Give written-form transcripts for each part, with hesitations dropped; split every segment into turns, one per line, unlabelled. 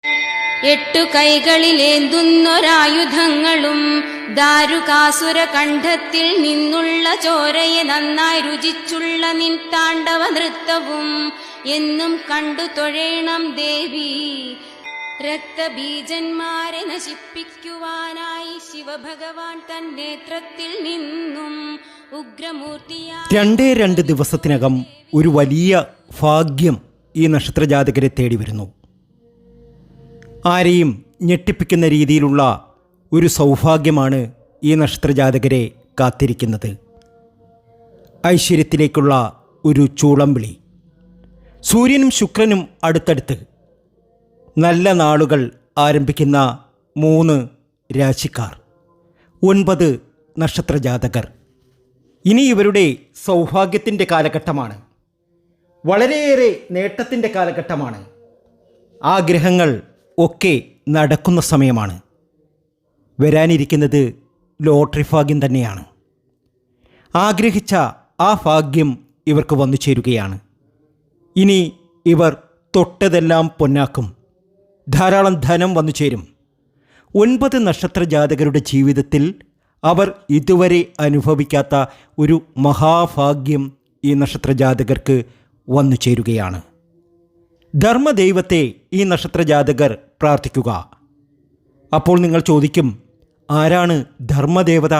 8 കൈകളിലേന്തുന്നൊരായുധങ്ങളും ദാരുകാസുര കണ്ഠത്തിൽ നിന്നുള്ള ചോരയെ നന്നായി രുചിച്ചുള്ള നിൻ താണ്ഡവ നൃത്തവും എന്നും കണ്ടു തൊഴേണം ദേവി. രക്തബീജന്മാരെ നശിപ്പിക്കുവാനായി ശിവഭഗവാൻ തൻ നേത്രത്തിൽ നിന്നും ഉഗ്രമൂർത്തിയായി
2 ദിവസത്തിനകം ഒരു വലിയ ഭാഗ്യം ഈ നക്ഷത്രജാതകരെ തേടി വരുന്നു. ആരെയും ഞെട്ടിപ്പിക്കുന്ന രീതിയിലുള്ള ഒരു സൗഭാഗ്യമാണ് ഈ നക്ഷത്രജാതകരെ കാത്തിരിക്കുന്നത്. ഐശ്വര്യത്തിലേക്കുള്ള ഒരു ചൂളംവിളി. സൂര്യനും ശുക്രനും അടുത്തടുത്ത് നല്ല നാളുകൾ ആരംഭിക്കുന്ന 3 രാശിക്കാർ, 9 നക്ഷത്രജാതകർ. ഇനി ഇവരുടെ സൗഭാഗ്യത്തിൻ്റെ കാലഘട്ടമാണ്. വളരെയേറെ നേട്ടത്തിൻ്റെ കാലഘട്ടമാണ്. ആഗ്രഹങ്ങൾ ഒക്കെ നടക്കുന്ന സമയമാണ്. വരാനിരിക്കുന്നത് ലോട്ടറി ഭാഗ്യം തന്നെയാണ്. ആഗ്രഹിച്ച ആ ഭാഗ്യം ഇവർക്ക് വന്നു ചേരുകയാണ്. ഇനി ഇവർ തൊട്ടതെല്ലാം പൊന്നാക്കും. ധാരാളം ധനം വന്നു ചേരും. 9 നക്ഷത്രജാതകരുടെ ജീവിതത്തിൽ അവർ ഇതുവരെ അനുഭവിക്കാത്ത ഒരു മഹാഭാഗ്യം ഈ നക്ഷത്രജാതകർക്ക് വന്നു ചേരുകയാണ്. ധർമ്മദൈവത്തെ ഈ നക്ഷത്രജാതകർ പ്രാർത്ഥിക്കുക. അപ്പോൾ നിങ്ങൾ ചോദിക്കും, ആരാണ് ധർമ്മദേവത?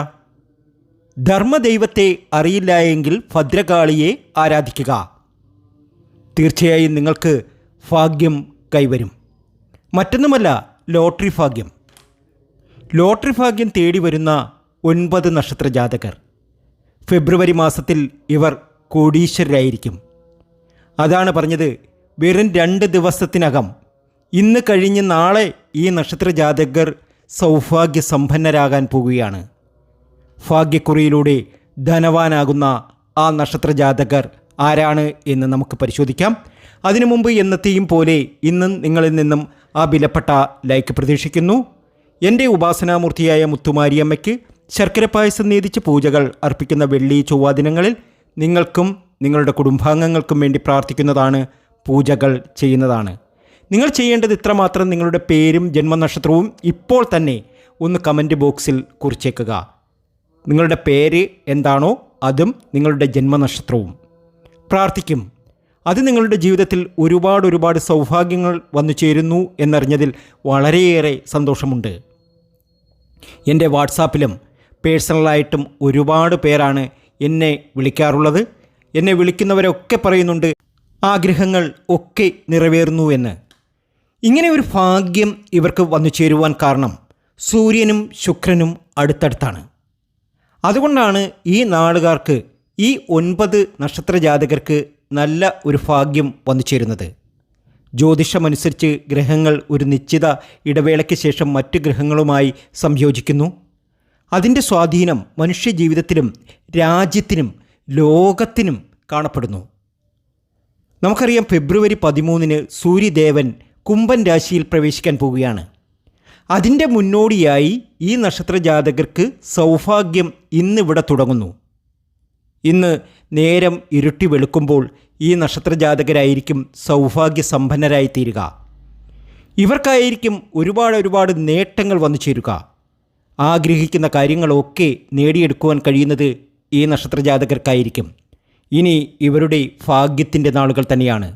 ധർമ്മദൈവത്തെ അറിയില്ല എങ്കിൽ ഭദ്രകാളിയെ ആരാധിക്കുക. തീർച്ചയായും നിങ്ങൾക്ക് ഭാഗ്യം കൈവരും. മറ്റൊന്നുമല്ല, ലോട്ടറി ഭാഗ്യം. ലോട്ടറി ഭാഗ്യം തേടി വരുന്ന 9 നക്ഷത്രജാതകർ. ഫെബ്രുവരി മാസത്തിൽ ഇവർ കോടീശ്വരരായിരിക്കും. അതാണ് പറഞ്ഞത്, വെറും 2 ദിവസത്തിനകം, ഇന്ന് കഴിഞ്ഞ് നാളെ ഈ നക്ഷത്രജാതകർ സൗഭാഗ്യ സമ്പന്നരാകാൻ പോവുകയാണ്. ഭാഗ്യക്കുറിയിലൂടെ ധനവാനാകുന്ന ആ നക്ഷത്രജാതകർ ആരാണ് എന്ന് നമുക്ക് പരിശോധിക്കാം. അതിനു മുമ്പ് എന്നത്തെയും പോലെ ഇന്നും നിങ്ങളിൽ നിന്നും ആ വിലപ്പെട്ട ലൈക്ക് പ്രതീക്ഷിക്കുന്നു. എൻ്റെ ഉപാസനാമൂർത്തിയായ മുത്തുമാരിയമ്മയ്ക്ക് ശർക്കര പായസം നേദിച്ച് പൂജകൾ അർപ്പിക്കുന്ന വെള്ളി ചൊവ്വ ദിനങ്ങളിൽ നിങ്ങൾക്കും നിങ്ങളുടെ കുടുംബാംഗങ്ങൾക്കും വേണ്ടി പ്രാർത്ഥിക്കുന്നതാണ്, പൂജകൾ ചെയ്യുന്നതാണ്. നിങ്ങൾ ചെയ്യേണ്ടത് ഇത്രമാത്രം: നിങ്ങളുടെ പേരും ജന്മനക്ഷത്രവും ഇപ്പോൾ തന്നെ ഒന്ന് കമൻറ്റ് ബോക്സിൽ കുറിച്ചേക്കുക. നിങ്ങളുടെ പേര് എന്താണോ അതും നിങ്ങളുടെ ജന്മനക്ഷത്രവും. പ്രാർത്ഥിക്കും. അത് നിങ്ങളുടെ ജീവിതത്തിൽ ഒരുപാട് സൗഭാഗ്യങ്ങൾ വന്നു ചേരുന്നു എന്നറിഞ്ഞതിൽ വളരെയേറെ സന്തോഷമുണ്ട്. എൻ്റെ വാട്സാപ്പിലും പേഴ്സണലായിട്ടും ഒരുപാട് പേരാണ് എന്നെ വിളിക്കാറുള്ളത്. എന്നെ വിളിക്കുന്നവരൊക്കെ പറയുന്നുണ്ട് ആഗ്രഹങ്ങൾ ഒക്കെ നിറവേറുന്നു എന്ന്. ഇങ്ങനെ ഒരു ഭാഗ്യം ഇവർക്ക് വന്നു ചേരുവാൻ കാരണം സൂര്യനും ശുക്രനും അടുത്തടുത്താണ്. അതുകൊണ്ടാണ് ഈ നാളുകാർക്ക്, ഈ 9 നക്ഷത്രജാതകർക്ക് നല്ല ഒരു ഭാഗ്യം വന്നു ചേരുന്നത്. ജ്യോതിഷമനുസരിച്ച് ഗ്രഹങ്ങൾ ഒരു നിശ്ചിത ഇടവേളയ്ക്ക് ശേഷം മറ്റ് ഗ്രഹങ്ങളുമായി സംയോജിക്കുന്നു. അതിൻ്റെ സ്വാധീനം മനുഷ്യജീവിതത്തിലും രാജ്യത്തിനും ലോകത്തിനും കാണപ്പെടുന്നു. നമുക്കറിയാം, ഫെബ്രുവരി 13 സൂര്യദേവൻ കുംഭൻ രാശിയിൽ പ്രവേശിക്കാൻ പോവുകയാണ്. അതിൻ്റെ മുന്നോടിയായി ഈ നക്ഷത്രജാതകർക്ക് സൗഭാഗ്യം ഇന്നിവിടെ തുടങ്ങുന്നു. ഇന്ന് നേരം ഇരുട്ടി വെളുക്കുമ്പോൾ ഈ നക്ഷത്രജാതകരായിരിക്കും സൗഭാഗ്യ സമ്പന്നരായി തീരുക. ഇവർക്കായിരിക്കും ഒരുപാട് നേട്ടങ്ങൾ വന്നു ചേരുക. ആഗ്രഹിക്കുന്ന കാര്യങ്ങളൊക്കെ നേടിയെടുക്കുവാൻ കഴിയുന്നത് ഈ നക്ഷത്രജാതകർക്കായിരിക്കും. ഇനി ഇവരുടെ ഭാഗ്യത്തിൻ്റെ നാളുകൾ തന്നെയാണ്.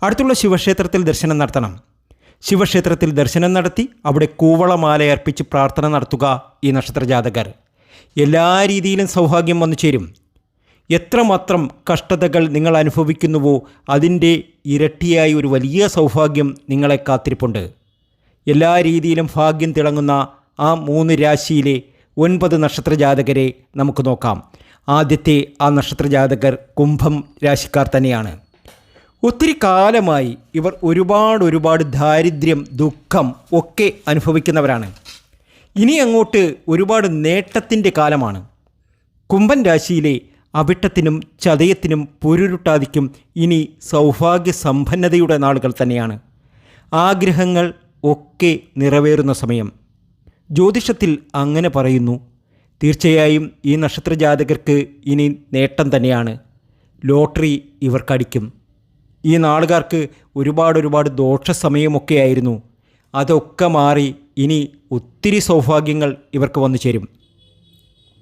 അടുത്തുള്ള ശിവക്ഷേത്രത്തിൽ ദർശനം നടത്തണം. ശിവക്ഷേത്രത്തിൽ ദർശനം നടത്തി അവിടെ കൂവളമാലയർപ്പിച്ച് പ്രാർത്ഥന നടത്തുക ഈ നക്ഷത്രജാതകർ. എല്ലാ രീതിയിലും സൗഭാഗ്യം വന്നു ചേരും. എത്രമാത്രം കഷ്ടതകൾ നിങ്ങൾ അനുഭവിക്കുന്നുവോ അതിൻ്റെ ഇരട്ടിയായി ഒരു വലിയ സൗഭാഗ്യം നിങ്ങളെ കാത്തിരിപ്പുണ്ട്. എല്ലാ രീതിയിലും ഭാഗ്യം തിളങ്ങുന്ന ആ 3 രാശിയിലെ 9 നക്ഷത്രജാതകരെ നമുക്ക് നോക്കാം. ആദ്യത്തെ ആ നക്ഷത്രജാതകർ കുംഭം രാശിക്കാർ തന്നെയാണ്. ഒത്തിരി കാലമായി ഇവർ ഒരുപാട് ദാരിദ്ര്യം, ദുഃഖം ഒക്കെ അനുഭവിക്കുന്നവരാണ്. ഇനി അങ്ങോട്ട് ഒരുപാട് നേട്ടത്തിൻ്റെ കാലമാണ്. കുംഭൻ രാശിയിലെ അവിട്ടത്തിനും ചതയത്തിനും പൊരുരുട്ടാതിക്കും ഇനി സൗഭാഗ്യ സമ്പന്നതയുടെ നാളുകൾ തന്നെയാണ്. ആഗ്രഹങ്ങൾ ഒക്കെ നിറവേറുന്ന സമയം. ജ്യോതിഷത്തിൽ അങ്ങനെ പറയുന്നു. തീർച്ചയായും ഈ നക്ഷത്രജാതകർക്ക് ഇനി നേട്ടം തന്നെയാണ്. ലോട്ടറി ഇവർക്കടിക്കും. ഈ നാളുകാർക്ക് ഒരുപാട് ദോഷ സമയമൊക്കെ ആയിരുന്നു. അതൊക്കെ മാറി ഇനി ഒത്തിരി സൗഭാഗ്യങ്ങൾ ഇവർക്ക് വന്നു ചേരും.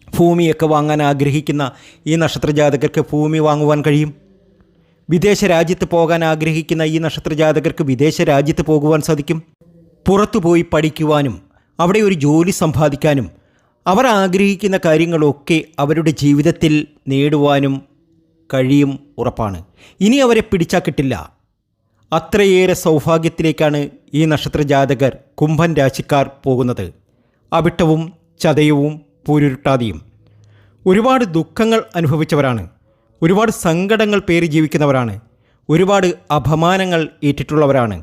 ഭൂമിയൊക്കെ വാങ്ങാൻ ആഗ്രഹിക്കുന്ന ഈ നക്ഷത്രജാതകർക്ക് ഭൂമി വാങ്ങുവാൻ കഴിയും. വിദേശ രാജ്യത്ത് പോകാൻ ആഗ്രഹിക്കുന്ന ഈ നക്ഷത്രജാതകർക്ക് വിദേശ രാജ്യത്ത് പോകുവാൻ സാധിക്കും. പുറത്തു പോയി പഠിക്കുവാനും അവിടെ ഒരു ജോലി സമ്പാദിക്കാനും അവർ ആഗ്രഹിക്കുന്ന കാര്യങ്ങളൊക്കെ അവരുടെ ജീവിതത്തിൽ നേടുവാനും കഴിയും, ഉറപ്പാണ്. ഇനി അവരെ പിടിച്ചാൽ കിട്ടില്ല. അത്രയേറെ സൗഭാഗ്യത്തിലേക്കാണ് ഈ നക്ഷത്രജാതകർ കുംഭൻ രാശിക്കാർ പോകുന്നത്. അവിട്ടവും ചതയവും പൂരുരുട്ടാതിയും ഒരുപാട് ദുഃഖങ്ങൾ അനുഭവിച്ചവരാണ്. ഒരുപാട് സങ്കടങ്ങൾ പേറി ജീവിക്കുന്നവരാണ്. ഒരുപാട് അപമാനങ്ങൾ ഏറ്റിട്ടുള്ളവരാണ്.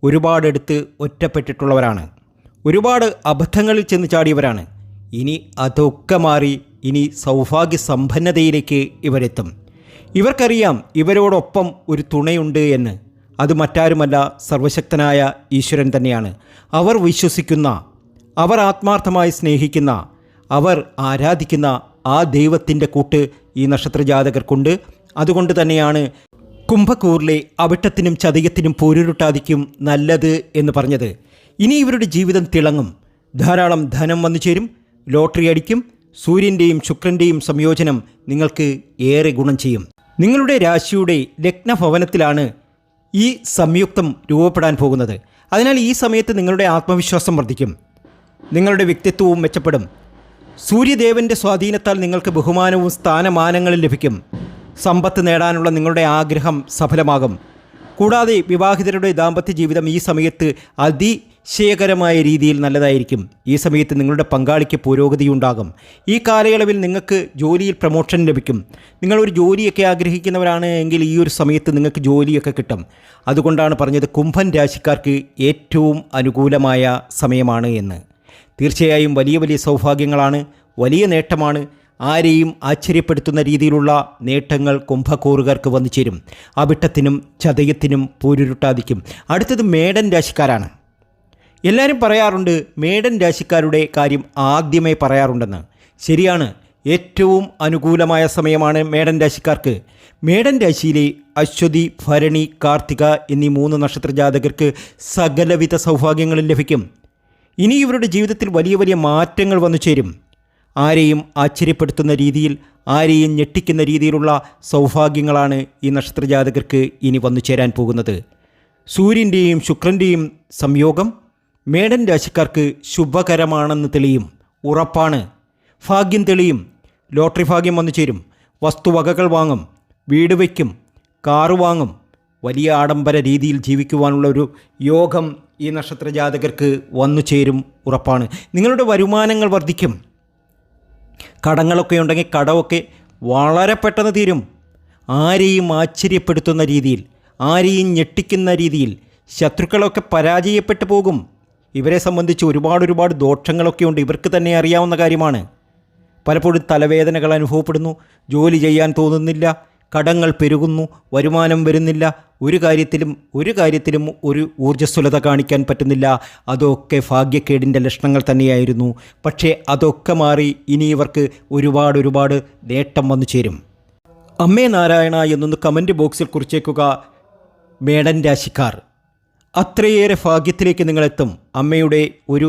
ഒരുപാടെടുത്ത് ഒറ്റപ്പെട്ടിട്ടുള്ളവരാണ്. ഒരുപാട് അബദ്ധങ്ങളിൽ ചെന്ന് ചാടിയവരാണ്. ഇനി അതൊക്കെ മാറി ഇനി സൗഭാഗ്യ സമ്പന്നതയിലേക്ക് ഇവരെത്തും. ഇവർക്കറിയാം ഇവരോടൊപ്പം ഒരു തുണയുണ്ട് എന്ന്. അത് മറ്റാരുമല്ല, സർവശക്തനായ ഈശ്വരൻ തന്നെയാണ്. അവർ വിശ്വസിക്കുന്ന, അവർ ആത്മാർത്ഥമായി സ്നേഹിക്കുന്ന, അവർ ആരാധിക്കുന്ന ആ ദൈവത്തിൻ്റെ കൂട്ട് ഈ നക്ഷത്രജാതകർക്കുണ്ട്. അതുകൊണ്ട് തന്നെയാണ് കുംഭക്കൂറിലെ അവിട്ടത്തിനും ചതയത്തിനും പൂരുരുട്ടാതിക്കും നല്ലത് എന്ന് പറഞ്ഞത്. ഇനി ഇവരുടെ ജീവിതം തിളങ്ങും. ധാരാളം ധനം വന്നു ചേരും. ലോട്ടറി അടിക്കും. സൂര്യൻ്റെയും ശുക്രൻ്റെയും സംയോജനം നിങ്ങൾക്ക് ഏറെ ഗുണം ചെയ്യും. നിങ്ങളുടെ രാശിയുടെ ലഗ്നഭവനത്തിലാണ് ഈ സംയുക്തം രൂപപ്പെടാൻ പോകുന്നത്. അതിനാൽ ഈ സമയത്ത് നിങ്ങളുടെ ആത്മവിശ്വാസം വർദ്ധിക്കും. നിങ്ങളുടെ വ്യക്തിത്വവും മെച്ചപ്പെടും. സൂര്യദേവൻ്റെ സ്വാധീനത്താൽ നിങ്ങൾക്ക് ബഹുമാനവും സ്ഥാനമാനങ്ങളും ലഭിക്കും. സമ്പത്ത് നേടാനുള്ള നിങ്ങളുടെ ആഗ്രഹം സഫലമാകും. കൂടാതെ വിവാഹിതരുടെ ദാമ്പത്യ ജീവിതം ഈ സമയത്ത് അതിശയകരമായ രീതിയിൽ നല്ലതായിരിക്കും. ഈ സമയത്ത് നിങ്ങളുടെ പങ്കാളിക്ക് പുരോഗതിയുണ്ടാകും. ഈ കാലയളവിൽ നിങ്ങൾക്ക് ജോലിയിൽ പ്രമോഷൻ ലഭിക്കും. നിങ്ങളൊരു ജോലിയൊക്കെ ആഗ്രഹിക്കുന്നവരാണ് എങ്കിൽ ഈ ഒരു സമയത്ത് നിങ്ങൾക്ക് ജോലിയൊക്കെ കിട്ടും. അതുകൊണ്ടാണ് പറഞ്ഞത് കുംഭൻ രാശിക്കാർക്ക് ഏറ്റവും അനുകൂലമായ സമയമാണ് എന്ന്. തീർച്ചയായും വലിയ വലിയ സൗഭാഗ്യങ്ങളാണ്, വലിയ നേട്ടമാണ്. ആരെയും ആശ്ചര്യപ്പെടുത്തുന്ന രീതിയിലുള്ള നേട്ടങ്ങൾ കുംഭക്കൂറുകാർക്ക് വന്നു ചേരും. അവിട്ടത്തിനും ചതയത്തിനും പൂരുരുട്ടാതിക്കും. അടുത്തത് മേടൻ രാശിക്കാരാണ്. എല്ലാവരും പറയാറുണ്ട് മേടൻ രാശിക്കാരുടെ കാര്യം ആദ്യമേ പറയാറുണ്ടെന്ന്. ശരിയാണ്, ഏറ്റവും അനുകൂലമായ സമയമാണ് മേടൻ രാശിക്കാർക്ക്. മേടൻ രാശിയിലെ അശ്വതി, ഭരണി, കാർത്തിക എന്നീ 3 നക്ഷത്രജാതകർക്ക് സകലവിധ സൗഭാഗ്യങ്ങളും ലഭിക്കും. ഇനി ഇവരുടെ ജീവിതത്തിൽ വലിയ വലിയ മാറ്റങ്ങൾ വന്നു ചേരും. ആരെയും ആശ്ചര്യപ്പെടുത്തുന്ന രീതിയിൽ, ആരെയും ഞെട്ടിക്കുന്ന രീതിയിലുള്ള സൗഭാഗ്യങ്ങളാണ് ഈ നക്ഷത്രജാതകർക്ക് ഇനി വന്നു ചേരാൻ പോകുന്നത്. സൂര്യൻ്റെയും ശുക്രൻ്റെയും സംയോഗം മേടൻ രാശിക്കാർക്ക് ശുഭകരമാണെന്ന് തെളിയും, ഉറപ്പാണ്. ഭാഗ്യം തെളിയും. ലോട്ടറി ഭാഗ്യം വന്നു ചേരും. വസ്തുവകകൾ വാങ്ങും. വീട് വയ്ക്കും. കാറ് വാങ്ങും. വലിയ ആഡംബര രീതിയിൽ ജീവിക്കുവാനുള്ള ഒരു യോഗം ഈ നക്ഷത്രജാതകർക്ക് വന്നു ചേരും, ഉറപ്പാണ്. നിങ്ങളുടെ വരുമാനങ്ങൾ വർദ്ധിക്കും. കടങ്ങളൊക്കെ ഉണ്ടെങ്കിൽ കടമൊക്കെ വളരെ പെട്ടെന്ന് തീരും. ആരെയും ആശ്ചര്യപ്പെടുത്തുന്ന രീതിയിൽ, ആരെയും ഞെട്ടിക്കുന്ന രീതിയിൽ ശത്രുക്കളൊക്കെ പരാജയപ്പെട്ടു പോകും. ഇവരെ സംബന്ധിച്ച് ഒരുപാട് ദോഷങ്ങളൊക്കെ ഉണ്ട്. ഇവർക്ക് തന്നെ അറിയാവുന്ന കാര്യമാണ്. പലപ്പോഴും തലവേദനകൾ അനുഭവപ്പെടുന്നു. ജോലി ചെയ്യാൻ തോന്നുന്നില്ല. കടങ്ങൾ പെരുകുന്നു. വരുമാനം വരുന്നില്ല. ഒരു കാര്യത്തിലും ഒരു ഊർജ്ജസ്വലത കാണിക്കാൻ പറ്റുന്നില്ല. അതൊക്കെ ഭാഗ്യക്കേടിൻ്റെ ലക്ഷണങ്ങൾ തന്നെയായിരുന്നു. പക്ഷേ അതൊക്കെ മാറി ഇനി ഇവർക്ക് ഒരുപാട് നേട്ടം വന്നു ചേരും. അമ്മേ നാരായണ എന്നൊന്ന് കമൻറ്റ് ബോക്സിൽ കുറിച്ചേക്കുക മേടൻ രാശിക്കാർ. അത്രയേറെ ഭാഗ്യത്തിലേക്ക് നിങ്ങളെത്തും. അമ്മയുടെ ഒരു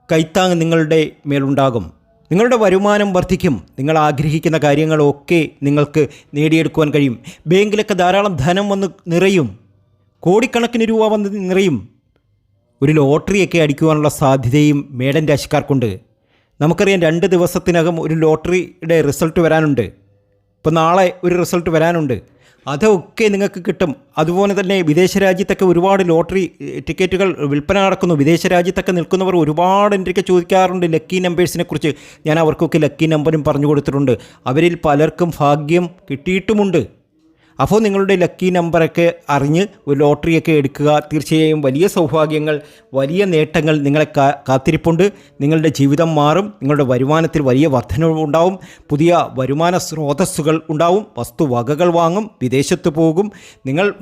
കൈത്താങ് നിങ്ങളുടെ മേലുണ്ടാകും. നിങ്ങളുടെ വരുമാനം വർദ്ധിക്കും. നിങ്ങൾ ആഗ്രഹിക്കുന്ന കാര്യങ്ങളൊക്കെ നിങ്ങൾക്ക് നേടിയെടുക്കുവാൻ കഴിയും. ബാങ്കിലൊക്കെ ധാരാളം ധനം വന്ന് നിറയും. കോടിക്കണക്കിന് രൂപ വന്ന് നിറയും. ഒരു ലോട്ടറിയൊക്കെ അടിക്കുവാനുള്ള സാധ്യതയും മേടൻ രാശിക്കാർക്കുണ്ട്. നമുക്കറിയാം 2 ദിവസത്തിനകം ഒരു ലോട്ടറിയുടെ റിസൾട്ട് വരാനുണ്ട്. ഇപ്പോൾ നാളെ ഒരു റിസൾട്ട് വരാനുണ്ട്. അതൊക്കെ നിങ്ങൾക്ക് കിട്ടും. അതുപോലെ തന്നെ വിദേശ രാജ്യത്തൊക്കെ ഒരുപാട് ലോട്ടറി ടിക്കറ്റുകൾ വിൽപ്പന നടക്കുന്നു. വിദേശ രാജ്യത്തൊക്കെ നിൽക്കുന്നവർ ഒരുപാട് എനിക്ക് ചോദിക്കാറുണ്ട് ലക്കി നമ്പേഴ്സിനെ കുറിച്ച്. ഞാൻ അവർക്കൊക്കെ ലക്കി നമ്പറും പറഞ്ഞു കൊടുത്തിട്ടുണ്ട്. അവരിൽ പലർക്കും ഭാഗ്യം കിട്ടിയിട്ടുമുണ്ട്. അപ്പോൾ നിങ്ങളുടെ ലക്കി നമ്പറൊക്കെ അറിഞ്ഞ് ഒരു ലോട്ടറിയൊക്കെ എടുക്കുക. തീർച്ചയായും വലിയ സൗഭാഗ്യങ്ങൾ, വലിയ നേട്ടങ്ങൾ നിങ്ങളെ കാത്തിരിപ്പുണ്ട്. നിങ്ങളുടെ ജീവിതം മാറും. നിങ്ങളുടെ വരുമാനത്തിൽ വലിയ വർധനവ് ഉണ്ടാവും. പുതിയ വരുമാന സ്രോതസ്സുകൾ ഉണ്ടാവും. വസ്തുവകകൾ വാങ്ങും. വിദേശത്ത് പോകും.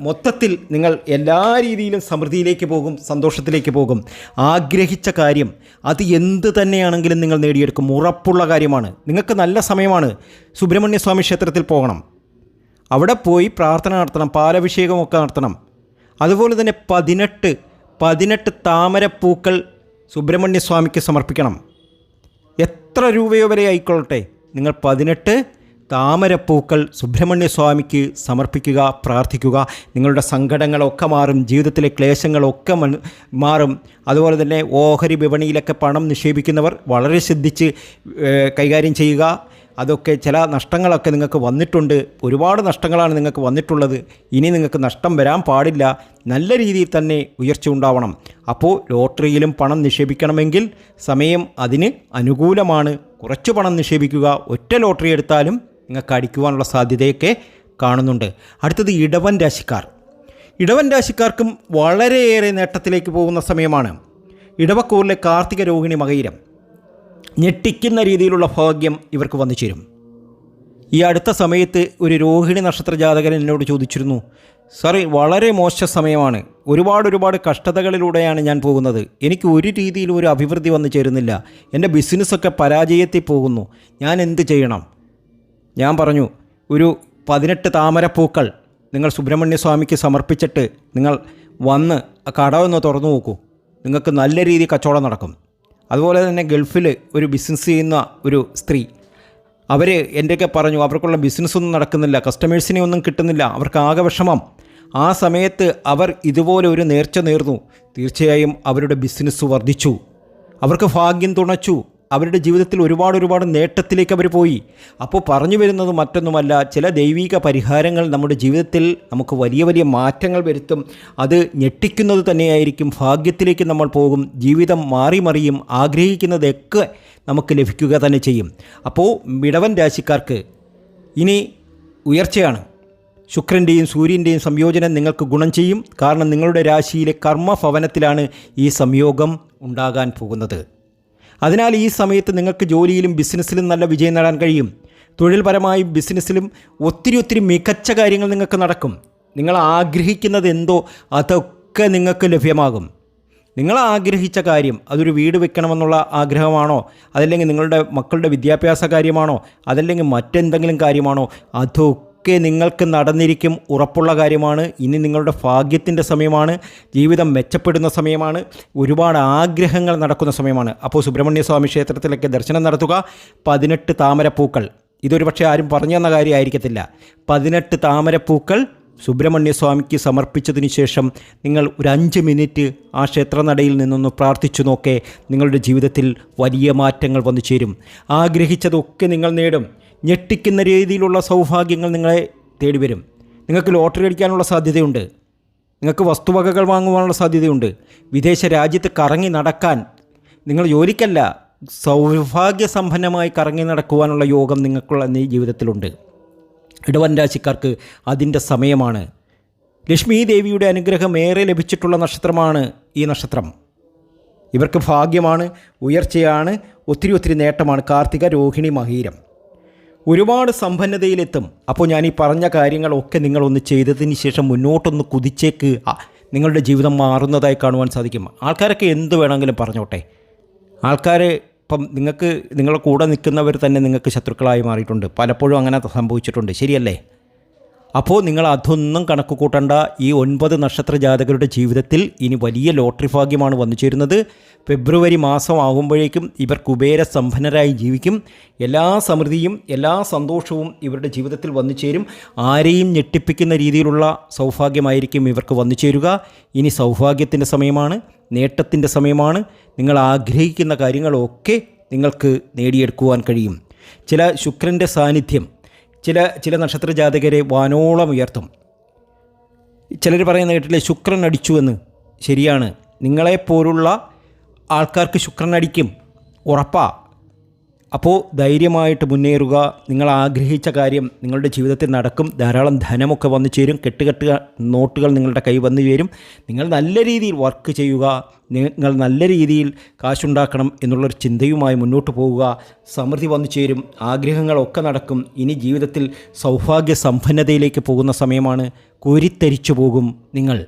മൊത്തത്തിൽ നിങ്ങൾ എല്ലാ രീതിയിലും സമൃദ്ധിയിലേക്ക് പോകും, സന്തോഷത്തിലേക്ക് പോകും. ആഗ്രഹിച്ച കാര്യം അത് എന്ത് തന്നെയാണെങ്കിലും നിങ്ങൾ നേടിയെടുക്കും, ഉറപ്പുള്ള കാര്യമാണ്. നിങ്ങൾക്ക് നല്ല സമയമാണ്. സുബ്രഹ്മണ്യ സ്വാമി ക്ഷേത്രത്തിൽ പോകണം. അവിടെ പോയി പ്രാർത്ഥന നടത്തണം. പാലഭിഷേകമൊക്കെ നടത്തണം. അതുപോലെ തന്നെ 18 18 താമരപ്പൂക്കൾ സുബ്രഹ്മണ്യസ്വാമിക്ക് സമർപ്പിക്കണം. എത്ര രൂപയോ വരെ ആയിക്കൊള്ളട്ടെ, നിങ്ങൾ 18 താമരപ്പൂക്കൾ സുബ്രഹ്മണ്യസ്വാമിക്ക് സമർപ്പിക്കുക, പ്രാർത്ഥിക്കുക. നിങ്ങളുടെ സങ്കടങ്ങളൊക്കെ മാറും, ജീവിതത്തിലെ ക്ലേശങ്ങളൊക്കെ മാറും. അതുപോലെ തന്നെ ഓഹരി വിപണിയിലൊക്കെ പണം നിക്ഷേപിക്കുന്നവർ വളരെ ശ്രദ്ധിച്ച് കൈകാര്യം ചെയ്യുക. അതൊക്കെ ചില നഷ്ടങ്ങളൊക്കെ നിങ്ങൾക്ക് വന്നിട്ടുണ്ട്, ഒരുപാട് നഷ്ടങ്ങളാണ് നിങ്ങൾക്ക് വന്നിട്ടുള്ളത്. ഇനി നിങ്ങൾക്ക് നഷ്ടം വരാൻ പാടില്ല, നല്ല രീതിയിൽ തന്നെ ഉയർച്ച ഉണ്ടാവണം. അപ്പോൾ ലോട്ടറിയിലും പണം നിക്ഷേപിക്കണമെങ്കിൽ സമയം അതിന് അനുകൂലമാണ്. കുറച്ച് പണം നിക്ഷേപിക്കുക, ഒറ്റ ലോട്ടറി എടുത്താലും നിങ്ങൾക്ക് അടിക്കുവാനുള്ള സാധ്യതയൊക്കെ കാണുന്നുണ്ട്. അടുത്തത് ഇടവൻ രാശിക്കാർ. ഇടവൻ രാശിക്കാർക്കും വളരെയേറെ നേട്ടത്തിലേക്ക് പോകുന്ന സമയമാണ്. ഇടവക്കൂറിലെ കാർത്തിക രോഹിണി മകയിരം ഞെട്ടിക്കുന്ന രീതിയിലുള്ള ഭാഗ്യം ഇവർക്ക് വന്നു ചേരും. ഈ അടുത്ത സമയത്ത് ഒരു രോഹിണി നക്ഷത്ര ജാതകൻ എന്നോട് ചോദിച്ചിരുന്നു, സാറേ വളരെ മോശ സമയമാണ്, ഒരുപാട് കഷ്ടതകളിലൂടെയാണ് ഞാൻ പോകുന്നത്, എനിക്ക് ഒരു രീതിയിലും ഒരു അഭിവൃദ്ധി വന്നു ചേരുന്നില്ല, എൻ്റെ ബിസിനസ്സൊക്കെ പരാജയത്തിൽ പോകുന്നു, ഞാൻ എന്ത് ചെയ്യണം? ഞാൻ പറഞ്ഞു, ഒരു 18 താമരപ്പൂക്കൾ നിങ്ങൾ സുബ്രഹ്മണ്യസ്വാമിക്ക് സമർപ്പിച്ചിട്ട് നിങ്ങൾ വന്ന് ആ കടമൊന്ന് തുറന്നു നോക്കൂ, നിങ്ങൾക്ക് നല്ല രീതിയിൽ കച്ചവടം നടക്കും. അതുപോലെ തന്നെ ഗൾഫിൽ ഒരു ബിസിനസ് ചെയ്യുന്ന ഒരു സ്ത്രീ, അവർ എൻ്റെയൊക്കെ പറഞ്ഞു, അവർക്കുള്ള ബിസിനസ്സൊന്നും നടക്കുന്നില്ല, കസ്റ്റമേഴ്സിനെ ഒന്നും കിട്ടുന്നില്ല, അവർക്ക് ആകെ വിഷമം. ആ സമയത്ത് അവർ ഇതുപോലെ ഒരു നേർച്ച നേർന്നു. തീർച്ചയായും അവരുടെ ബിസിനസ് വർദ്ധിച്ചു, അവർക്ക് ഭാഗ്യം തുണച്ചു, അവരുടെ ജീവിതത്തിൽ ഒരുപാട് നേട്ടത്തിലേക്ക് അവർ പോയി. അപ്പോൾ പറഞ്ഞു വരുന്നത് മറ്റൊന്നുമല്ല, ചില ദൈവിക പരിഹാരങ്ങൾ നമ്മുടെ ജീവിതത്തിൽ നമുക്ക് വലിയ മാറ്റങ്ങൾ വരുത്തും. അത് ഞെട്ടിക്കുന്നത് തന്നെയായിരിക്കും. ഭാഗ്യത്തിലേക്ക് നമ്മൾ പോകും, ജീവിതം മാറിമറിയും, ആഗ്രഹിക്കുന്നതൊക്കെ നമുക്ക് ലഭിക്കുക തന്നെ ചെയ്യും. അപ്പോൾ ഇടവൻ രാശിക്കാർക്ക് ഇനി ഉയർച്ചയാണ്. ശുക്രൻ്റെയും സൂര്യൻ്റെയും സംയോജനം നിങ്ങൾക്ക് ഗുണം ചെയ്യും. കാരണം നിങ്ങളുടെ രാശിയിലെ കർമ്മഭവനത്തിലാണ് ഈ സംയോഗം ഉണ്ടാകാൻ പോകുന്നത്. അതിനാൽ ഈ സമയത്ത് നിങ്ങൾക്ക് ജോലിയിലും ബിസിനസ്സിലും നല്ല വിജയം നേടാൻ കഴിയും. തൊഴിൽപരമായും ബിസിനസ്സിലും ഒത്തിരി മികച്ച കാര്യങ്ങൾ നിങ്ങൾക്ക് നടക്കും. നിങ്ങൾ ആഗ്രഹിക്കുന്നത് എന്തോ അതൊക്കെ നിങ്ങൾക്ക് ലഭ്യമാകും. നിങ്ങൾ ആഗ്രഹിച്ച കാര്യം, അതൊരു വീട് വെക്കണമെന്നുള്ള ആഗ്രഹമാണോ, അതല്ലെങ്കിൽ നിങ്ങളുടെ മക്കളുടെ വിദ്യാഭ്യാസ കാര്യമാണോ, അതല്ലെങ്കിൽ മറ്റെന്തെങ്കിലും കാര്യമാണോ, അതൊക്കെ നിങ്ങൾക്ക് നടന്നിരിക്കും, ഉറപ്പുള്ള കാര്യമാണ്. ഇനി നിങ്ങളുടെ ഭാഗ്യത്തിൻ്റെ സമയമാണ്, ജീവിതം മെച്ചപ്പെടുന്ന സമയമാണ്, ഒരുപാട് ആഗ്രഹങ്ങൾ നടക്കുന്ന സമയമാണ്. അപ്പോൾ സുബ്രഹ്മണ്യസ്വാമി ക്ഷേത്രത്തിലൊക്കെ ദർശനം നടത്തുക. 18 താമരപ്പൂക്കൾ, ഇതൊരു പക്ഷേ ആരും പറഞ്ഞു തന്ന കാര്യമായിരിക്കത്തില്ല. 18 താമരപ്പൂക്കൾ സുബ്രഹ്മണ്യസ്വാമിക്ക് സമർപ്പിച്ചതിന് ശേഷം നിങ്ങൾ ഒരു 5 മിനിറ്റ് ആ ക്ഷേത്രനടയിൽ നിന്നൊന്ന് പ്രാർത്ഥിച്ചു നോക്കേ, നിങ്ങളുടെ ജീവിതത്തിൽ വലിയ മാറ്റങ്ങൾ വന്നു ചേരും. ആഗ്രഹിച്ചതൊക്കെ നിങ്ങൾ നേടും. ഞെട്ടിക്കുന്ന രീതിയിലുള്ള സൗഭാഗ്യങ്ങൾ നിങ്ങളെ തേടി വരും. നിങ്ങൾക്ക് ലോട്ടറി അടിക്കാനുള്ള സാധ്യതയുണ്ട്, നിങ്ങൾക്ക് വസ്തുവകകൾ വാങ്ങുവാനുള്ള സാധ്യതയുണ്ട്, വിദേശ രാജ്യത്ത് കറങ്ങി നടക്കാൻ, നിങ്ങൾ ജോലിക്കല്ല സൗഭാഗ്യസമ്പന്നമായി കറങ്ങി നടക്കുവാനുള്ള യോഗം നിങ്ങൾക്കുള്ള ജീവിതത്തിലുണ്ട്. ഇടവൻ രാശിക്കാർക്ക് അതിൻ്റെ സമയമാണ്. ലക്ഷ്മി ദേവിയുടെ അനുഗ്രഹം ഏറെ ലഭിച്ചിട്ടുള്ള നക്ഷത്രമാണ് ഈ നക്ഷത്രം. ഇവർക്ക് ഭാഗ്യമാണ്, ഉയർച്ചയാണ്, ഒത്തിരി നേട്ടമാണ്. കാർത്തിക രോഹിണി മഹീരം ഒരുപാട് സമ്പന്നതയിലെത്തും. അപ്പോൾ ഞാൻ ഈ പറഞ്ഞ കാര്യങ്ങളൊക്കെ നിങ്ങളൊന്ന് ചെയ്തതിന് ശേഷം മുന്നോട്ടൊന്ന് കുതിച്ചേക്ക്, നിങ്ങളുടെ ജീവിതം മാറുന്നതായി കാണുവാൻ സാധിക്കും. ആൾക്കാരൊക്കെ എന്ത് വേണമെങ്കിലും പറഞ്ഞോട്ടെ. ആൾക്കാർ ഇപ്പം നിങ്ങളുടെ കൂടെ നിൽക്കുന്നവർ തന്നെ നിങ്ങൾക്ക് ശത്രുക്കളായി മാറിയിട്ടുണ്ട്. പലപ്പോഴും അങ്ങനെ സംഭവിച്ചിട്ടുണ്ട്, ശരിയല്ലേ? അപ്പോൾ നിങ്ങൾ അതൊന്നും കണക്ക് കൂട്ടണ്ട. ഈ 9 നക്ഷത്ര ജാതകരുടെ ജീവിതത്തിൽ ഇനി വലിയ ലോട്ടറി ഭാഗ്യമാണ് വന്നു ചേരുന്നത്. ഫെബ്രുവരി മാസം ആകുമ്പോഴേക്കും ഇവർ കുബേര സമ്പന്നരായി ജീവിക്കും. എല്ലാ സമൃദ്ധിയും എല്ലാ സന്തോഷവും ഇവരുടെ ജീവിതത്തിൽ വന്നു ചേരും. ആരെയും ഞെട്ടിപ്പിക്കുന്ന രീതിയിലുള്ള സൗഭാഗ്യമായിരിക്കും ഇവർക്ക് വന്നു ചേരുക. ഇനി സൗഭാഗ്യത്തിൻ്റെ സമയമാണ്, നേട്ടത്തിൻ്റെ സമയമാണ്. നിങ്ങൾ ആഗ്രഹിക്കുന്ന കാര്യങ്ങളൊക്കെ നിങ്ങൾക്ക് നേടിയെടുക്കുവാൻ കഴിയും. ചില ശുക്രൻ്റെ സാന്നിധ്യം ചില നക്ഷത്ര ജാതകരെ വാനോളം ഉയർത്തും. ചിലർ പറയുന്ന കേട്ടില്ലേ, ശുക്രൻ അടിച്ചു എന്ന്. ശരിയാണ്, നിങ്ങളെപ്പോലുള്ള ആൾക്കാർക്ക് ശുക്രൻ അടിക്കും, ഉറപ്പാ. അപ്പോൾ ധൈര്യമായിട്ട് മുന്നേറുക. നിങ്ങൾ ആഗ്രഹിച്ച കാര്യം നിങ്ങളുടെ ജീവിതത്തിൽ നടക്കും. ധാരാളം ധനമൊക്കെ വന്നു ചേരും. കെട്ടുകെട്ടുക നോട്ടുകൾ നിങ്ങളുടെ കൈ വന്നു ചേരും. നിങ്ങൾ നല്ല രീതിയിൽ വർക്ക് ചെയ്യുക. നിങ്ങൾ നല്ല രീതിയിൽ കാശുണ്ടാക്കണം എന്നുള്ളൊരു ചിന്തയുമായി മുന്നോട്ട് പോവുക. സമൃദ്ധി വന്നു ചേരും. ആഗ്രഹങ്ങളൊക്കെ നടക്കും. ഇനി ജീവിതത്തിൽ സൗഭാഗ്യ സമ്പന്നതയിലേക്ക് പോകുന്ന സമയമാണ്. കോരിത്തരിച്ചു പോകും നിങ്ങൾ.